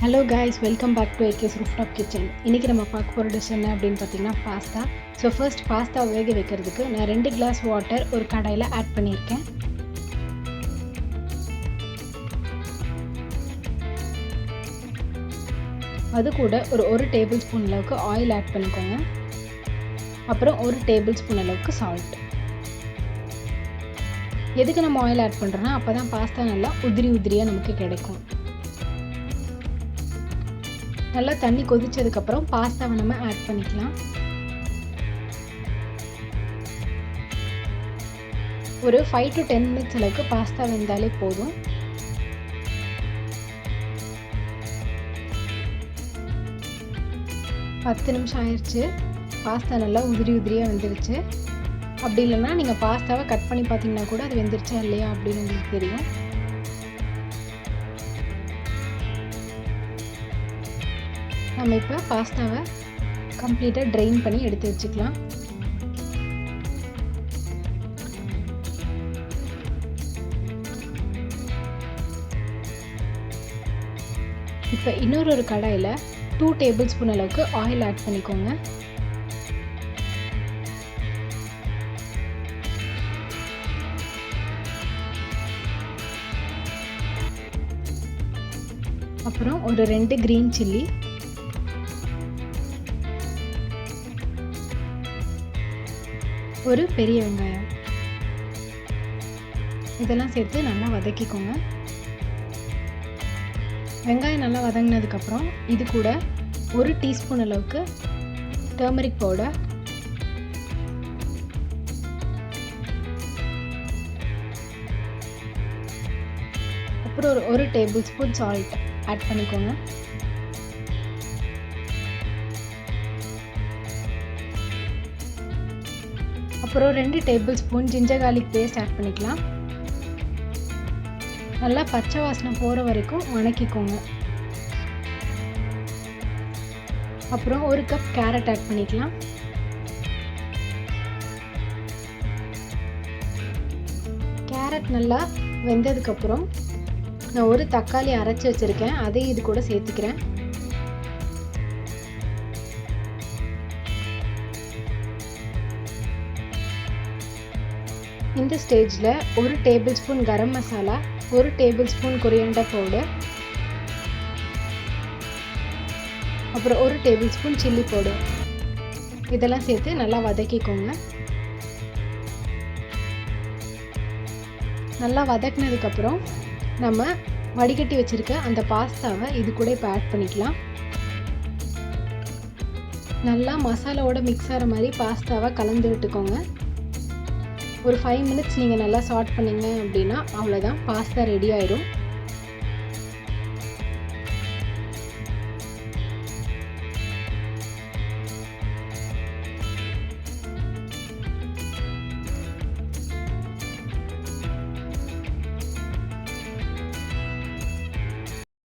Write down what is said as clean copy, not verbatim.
Hello guys, welcome back to AK's Rooftop Kitchen. இன்னைக்கு நம்ம பார்க்க போற டிஷ் என்ன அப்படினு பாத்தீங்கன்னா பாஸ்தா. சோ ஃபர்ஸ்ட் பாஸ்தா வேக வைக்கிறதுக்கு நான் 2 கிளாஸ் வாட்டர் ஒரு கடாயில ஆட் பண்ணிருக்கேன். அது கூட ஒரு 1 டேபிள்ஸ்பூன் அளவுக்கு ஆயில் ஆட் பண்ணிக்கோங்க. அப்புறம் 1 டேபிள்ஸ்பூன் அளவுக்கு salt. எதுக்கு நம்ம ஆயில் ஆட் பண்றோம்னா அப்பதான் பாஸ்தா நல்லா உதிரியா நமக்கு கிடைக்கும். நல்லா தண்ணி கொதிச்சதுக்கு அப்புறம் பாஸ்தாவை நம்ம ஆட் பண்ணிக்கலாம். ஒரு 5 to 10 minutes அளவுக்கு பாஸ்தா வெந்தாலே போதும். பத்து நிமிஷம் ஆயிடுச்சு. பாஸ்தா நல்லா உதிரியா வெந்துருச்சு. அப்படி இல்லைன்னா நீங்கள் பாஸ்தாவை கட் பண்ணி பார்த்தீங்கன்னா கூட அது வெந்துருச்சா இல்லையா அப்படின்னு உங்களுக்கு தெரியும். நம்ம இப்போ பாஸ்தாவை கம்ப்ளீட்டாக ட்ரெயின் பண்ணி எடுத்து வச்சுக்கலாம். இப்போ இன்னொரு கடாயில் 2 டேபிள்ஸ்பூன் அளவுக்கு ஆயில் ஆட் பண்ணிக்கோங்க. அப்புறம் ஒரு 2 கிரீன் சில்லி, ஒரு பெரிய வெங்காயம், இதெல்லாம் சேர்த்து நல்லா வதக்கிக்கோங்க. வெங்காயம் நல்லா வதங்கினதுக்கப்புறம் இது கூட 1 டீஸ்பூன் அளவுக்கு டர்மரிக் பவுடர், அப்புறம் ஒரு டேபிள்ஸ்பூன் சால்ட் ஆட் பண்ணிக்கோங்க. அப்புறம் 2 tablespoon ginger garlic paste add பண்ணிக்கலாம். நல்லா பச்சை வாசனை போகிற வரைக்கும் வதக்கிக்கோங்க. அப்புறம் 1 கப் கேரட் ஆட் பண்ணிக்கலாம். கேரட் நல்லா வெந்ததுக்கப்புறம் நான் ஒரு தக்காளி அரைச்சி வச்சுருக்கேன், அதையும் இது கூட சேர்த்துக்கிறேன். இந்த ஸ்டேஜில் 1 tablespoon garam masala, 1 tablespoon coriander powder, அப்புறம் 1 டேபிள்ஸ்பூன் சில்லி பவுடர் இதெல்லாம் சேர்த்து நல்லா வதக்கிக்கோங்க. நல்லா வதக்கினதுக்கப்புறம் நம்ம வடிகட்டி வச்சுருக்க அந்த பாஸ்தாவை இது கூட இப்போ ஆட் பண்ணிக்கலாம். நல்லா மசாலாவோட மிக்ஸ் ஆகிற மாதிரி பாஸ்தாவை கலந்து விட்டுக்கோங்க. ஒரு 5 minutes நீங்கள் நல்லா சாட் பண்ணிங்க அப்படின்னா அவ்வளோதான், பாஸ்தா ரெடி ஆயிடும்.